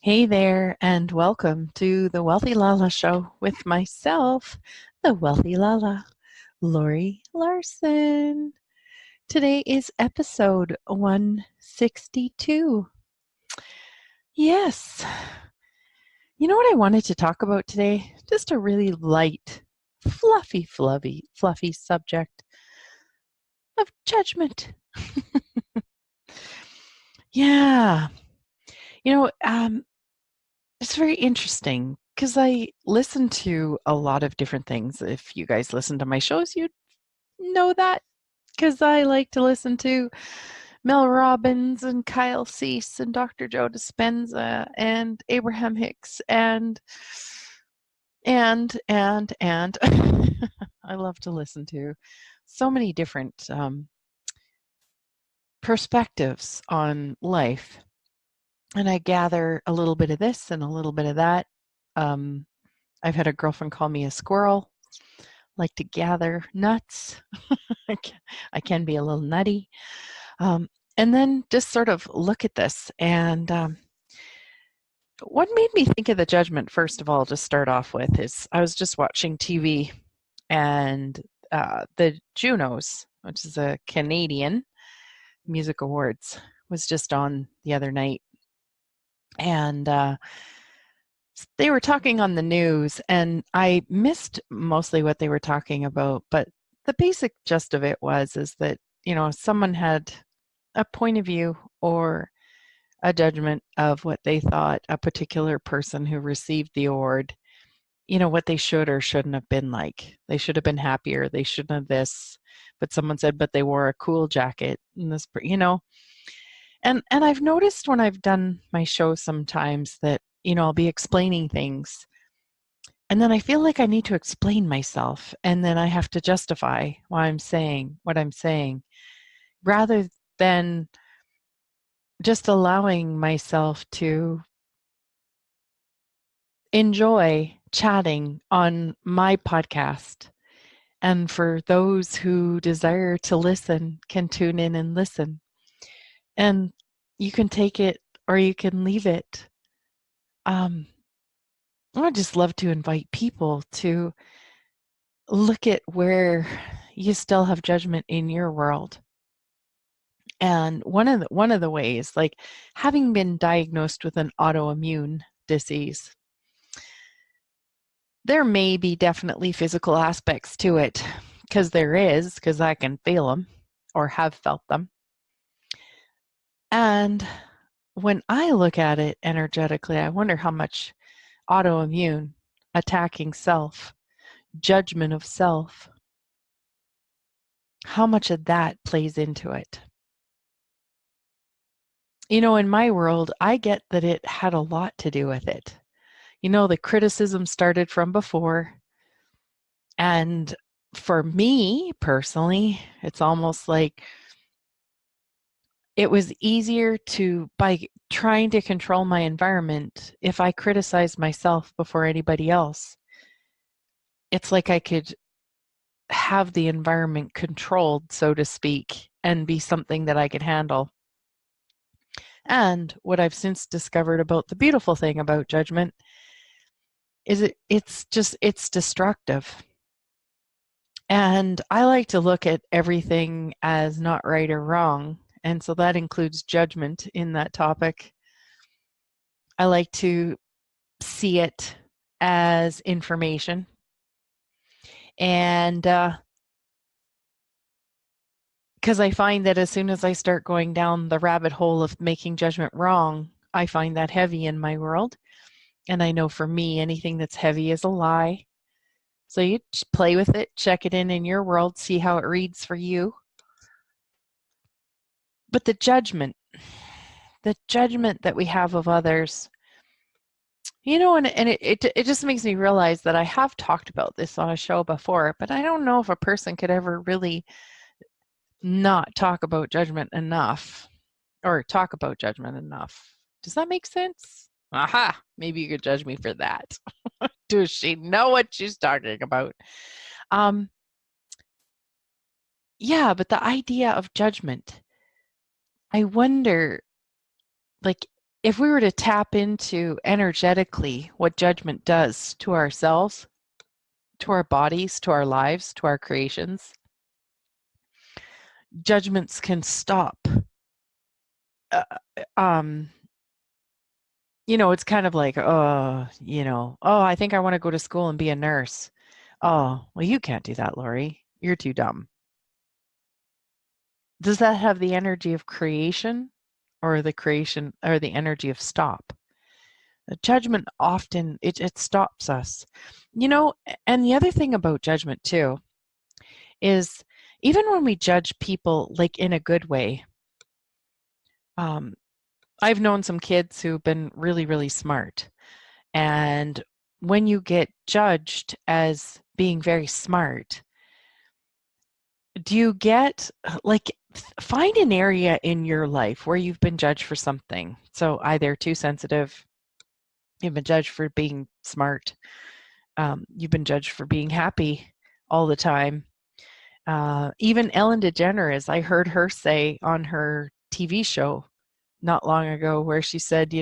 Hey there, and welcome to the Wealthy LaLa Show with myself, the Wealthy LaLa, Laurie Laursen. Today is episode 162. Yes, you know what I wanted to talk about today? Just a really light, fluffy subject of judgment. Yeah, you know, it's very interesting because I listen to a lot of different things. If you guys listen to my shows, you know that because I like to listen to Mel Robbins and Kyle Cease and Dr. Joe Dispenza and Abraham Hicks and I love to listen to so many different perspectives on life. And I gather a little bit of this and a little bit of that. Um, I've had a girlfriend call me a squirrel, like to gather nuts. I can be a little nutty. And then just sort of look at this. And what made me think of the judgment, first of all, to start off with, is I was just watching TV and the Junos, which is a Canadian music awards, was just on the other night. And they were talking on the news, and I missed mostly what they were talking about, but the basic gist of it is that, someone had a point of view or a judgment of what they thought a particular person who received the award, what they should or shouldn't have been like. They should have been happier. They shouldn't have this. But someone said, but they wore a cool jacket and this, and I've noticed when I've done my show sometimes that, I'll be explaining things and then I feel like I need to explain myself and then I have to justify why I'm saying what I'm saying rather than just allowing myself to enjoy chatting on my podcast. And for those who desire to listen, can tune in and listen. And you can take it or you can leave it. I would just love to invite people to look at where you still have judgment in your world. And one of the ways, like having been diagnosed with an autoimmune disease, there may be definitely physical aspects to it because I can feel them or have felt them. And when I look at it energetically, I wonder how much autoimmune, attacking self, judgment of self, how much of that plays into it. In my world, I get that it had a lot to do with it. The criticism started from before. And for me personally, it's almost like it was easier by trying to control my environment, if I criticized myself before anybody else, it's like I could have the environment controlled, so to speak, and be something that I could handle. And what I've since discovered about the beautiful thing about judgment is it's destructive. And I like to look at everything as not right or wrong. And so that includes judgment in that topic. I like to see it as information. And because I find that as soon as I start going down the rabbit hole of making judgment wrong, I find that heavy in my world. And I know for me, anything that's heavy is a lie. So you just play with it, check it in your world, see how it reads for you. But the judgment that we have of others, and it just makes me realize that I have talked about this on a show before, but I don't know if a person could ever really not talk about judgment enough or talk about judgment enough. Does that make sense? Aha, maybe you could judge me for that. Does she know what she's talking about? Yeah, but the idea of judgment, I wonder, like, if we were to tap into energetically what judgment does to ourselves, to our bodies, to our lives, to our creations, judgments can stop. Uh, um, it's kind of like, oh, I think I want to go to school and be a nurse. Oh, well, you can't do that, Laurie. You're too dumb. Does that have the energy of creation or the creation or the energy of stop? The judgment often it stops us. And the other thing about judgment too is even when we judge people like in a good way, um, I've known some kids who've been really, really smart. And when you get judged as being very smart, do you get find an area in your life where you've been judged for something? So either too sensitive, you've been judged for being smart, you've been judged for being happy all the time. Even Ellen DeGeneres, I heard her say on her TV show not long ago where she said,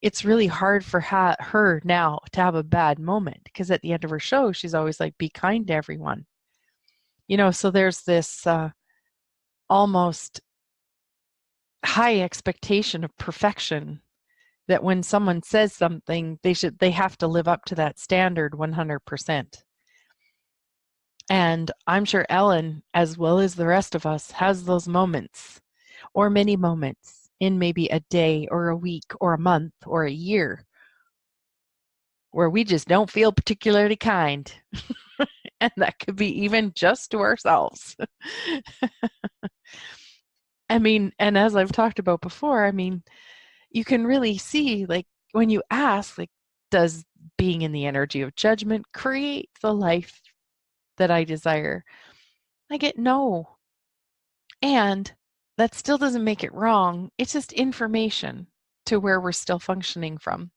it's really hard for her now to have a bad moment because at the end of her show, she's always like, be kind to everyone. So there's this almost high expectation of perfection that when someone says something, they have to live up to that standard 100%. And I'm sure Ellen, as well as the rest of us, has those moments or many moments in maybe a day or a week or a month or a year where we just don't feel particularly kind. And that could be even just to ourselves. I mean, and as I've talked about before, I mean, you can really see, like, when you ask, like, does being in the energy of judgment create the life that I desire? I get no. And that still doesn't make it wrong. It's just information to where we're still functioning from.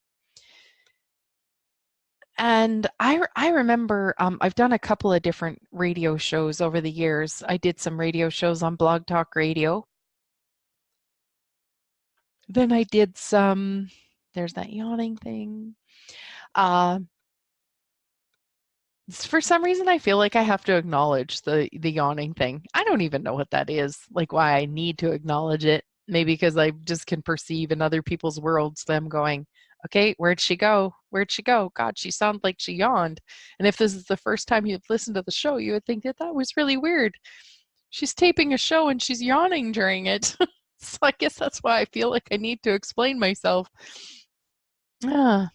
And I remember I've done a couple of different radio shows over the years. I did some radio shows on Blog Talk Radio. Then I did some, there's that yawning thing. Uh, for some reason, I feel like I have to acknowledge the yawning thing. I don't even know what that is, like why I need to acknowledge it. Maybe because I just can perceive in other people's worlds them going, okay, where'd she go? Where'd she go? God, she sounded like she yawned. And if this is the first time you've listened to the show, you would think that was really weird. She's taping a show and she's yawning during it. So I guess that's why I feel like I need to explain myself. Ah,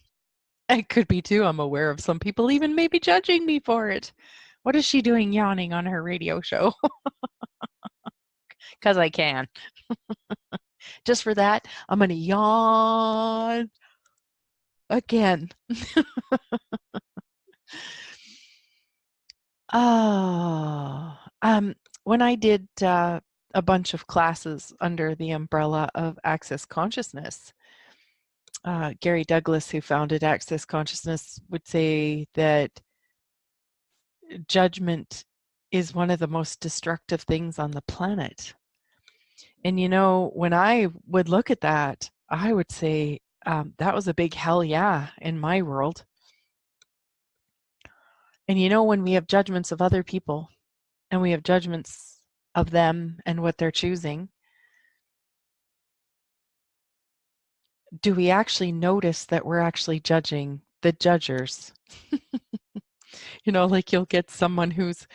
it could be too. I'm aware of some people even maybe judging me for it. What is she doing yawning on her radio show? Because I can. Just for that, I'm going to yawn again. Oh, when I did a bunch of classes under the umbrella of Access Consciousness, Gary Douglas, who founded Access Consciousness, would say that judgment is one of the most destructive things on the planet. And when I would look at that, I would say that was a big hell yeah in my world. And when we have judgments of other people and we have judgments of them and what they're choosing, do we actually notice that we're actually judging the judgers? Like you'll get someone who's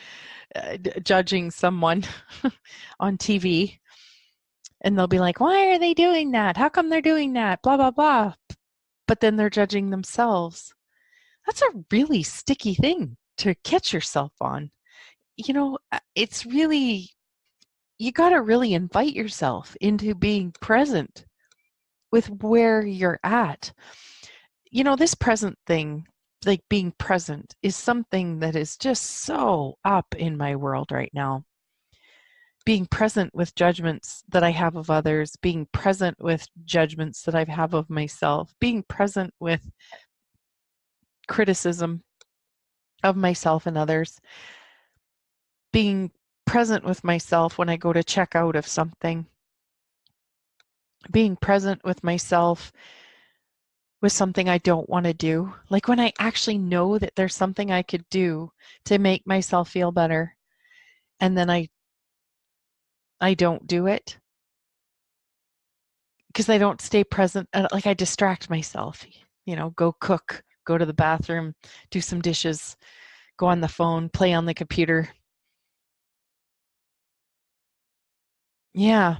judging someone on TV and they'll be like, why are they doing that? How come they're doing that? Blah, blah, blah. But then they're judging themselves. That's a really sticky thing to catch yourself on. It's really, you got to really invite yourself into being present with where you're at. This present thing, like being present, is something that is just so up in my world right now. Being present with judgments that I have of others, being present with judgments that I have of myself, being present with criticism of myself and others, being present with myself when I go to check out of something. being present with myself with something I don't want to do. Like when I actually know that there's something I could do to make myself feel better, and then I don't do it because I don't stay present. Like I distract myself, go cook, go to the bathroom, do some dishes, go on the phone, play on the computer. Yeah.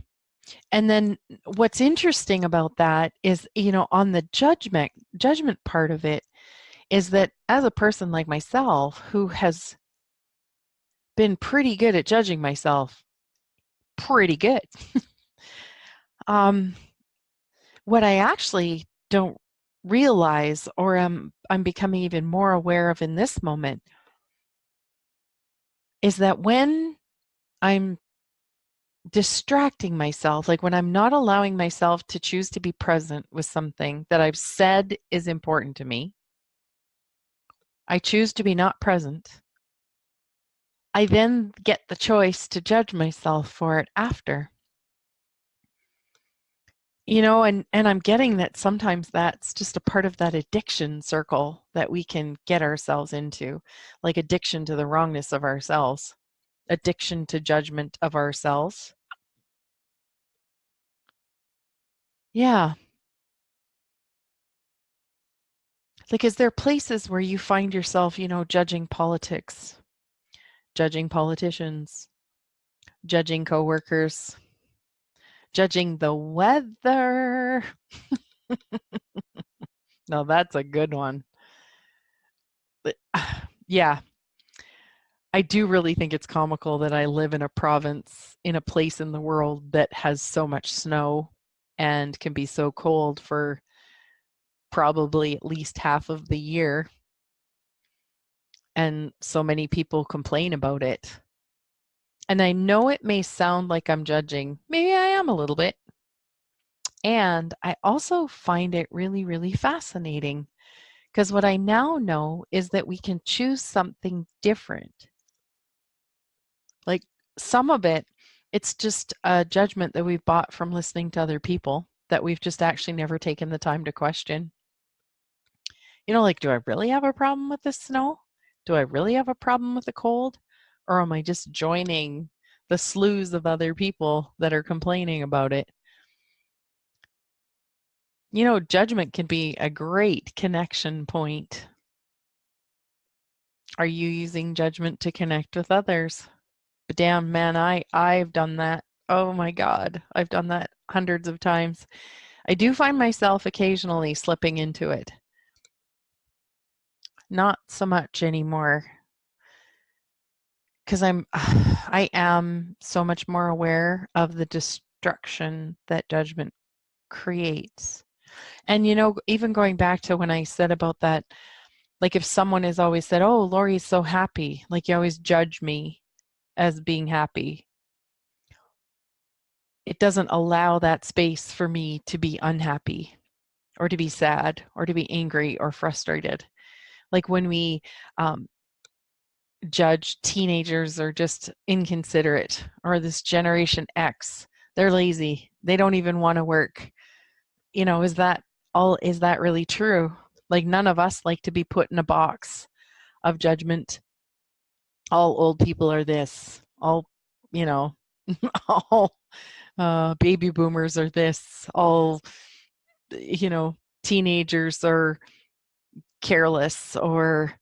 And then what's interesting about that is, on the judgment part of it is that as a person like myself who has been pretty good at judging myself, pretty good. um, what I actually don't realize, or I'm becoming even more aware of in this moment, is that when I'm distracting myself, like when I'm not allowing myself to choose to be present with something that I've said is important to me, I choose to be not present. I then get the choice to judge myself for it after. And I'm getting that sometimes that's just a part of that addiction circle that we can get ourselves into, like addiction to the wrongness of ourselves, addiction to judgment of ourselves. Yeah. Like, is there places where you find yourself, judging politics, judging politicians, judging coworkers, judging the weather? No, that's a good one. But, yeah, I do really think it's comical that I live in a province, in a place in the world that has so much snow and can be so cold for probably at least half of the year. And so many people complain about it. And I know it may sound like I'm judging. Maybe I am a little bit. And I also find it really, really fascinating because what I now know is that we can choose something different. Like some of it, it's just a judgment that we've bought from listening to other people that we've just actually never taken the time to question. Like, do I really have a problem with the snow? Do I really have a problem with the cold? Or am I just joining the slews of other people that are complaining about it? Judgment can be a great connection point. Are you using judgment to connect with others? But damn, man, I've done that. Oh my God, I've done that hundreds of times. I do find myself occasionally slipping into it. Not so much anymore because I am so much more aware of the destruction that judgment creates. And even going back to when I said about that, like if someone has always said, "Oh, Laurie's so happy," like you always judge me as being happy. It doesn't allow that space for me to be unhappy or to be sad or to be angry or frustrated. Like when we judge teenagers are just inconsiderate, or this generation X, they're lazy, they don't even want to work. Is that really true? Like none of us like to be put in a box of judgment. All old people are this, all you know all baby boomers are this, all you know teenagers are careless or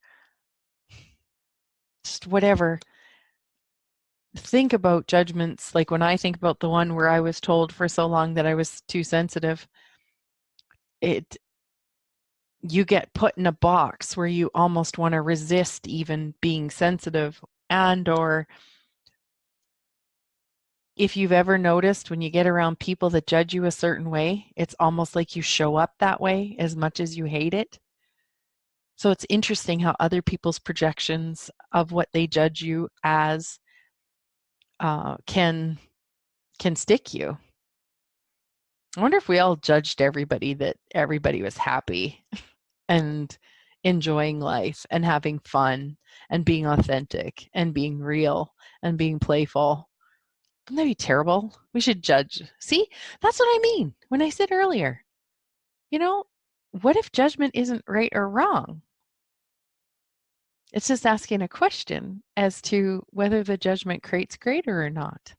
just whatever. Think about judgments. Like when I think about the one where I was told for so long that I was too sensitive, it you get put in a box where you almost want to resist even being sensitive. And or if you've ever noticed when you get around people that judge you a certain way, it's almost like you show up that way as much as you hate it. So it's interesting how other people's projections of what they judge you as can stick you. I wonder if we all judged everybody that everybody was happy and enjoying life and having fun and being authentic and being real and being playful. Wouldn't that be terrible? We should judge. See, that's what I mean when I said earlier, you know, what if judgment isn't right or wrong? It's just asking a question as to whether the judgment creates greater or not.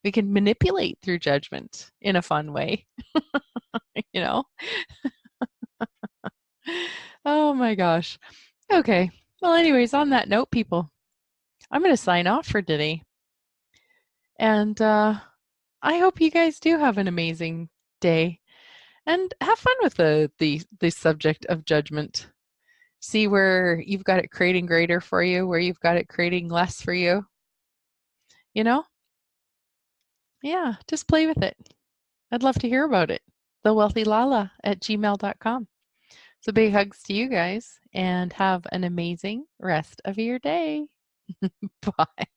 We can manipulate through judgment in a fun way, you know? Oh my gosh. Okay. Well, anyways, on that note, people, I'm going to sign off for today. And I hope you guys do have an amazing day and have fun with the subject of judgment. See where you've got it creating greater for you, where you've got it creating less for you. You know? Yeah, just play with it. I'd love to hear about it. thewealthyLala@gmail.com. So big hugs to you guys and have an amazing rest of your day. Bye.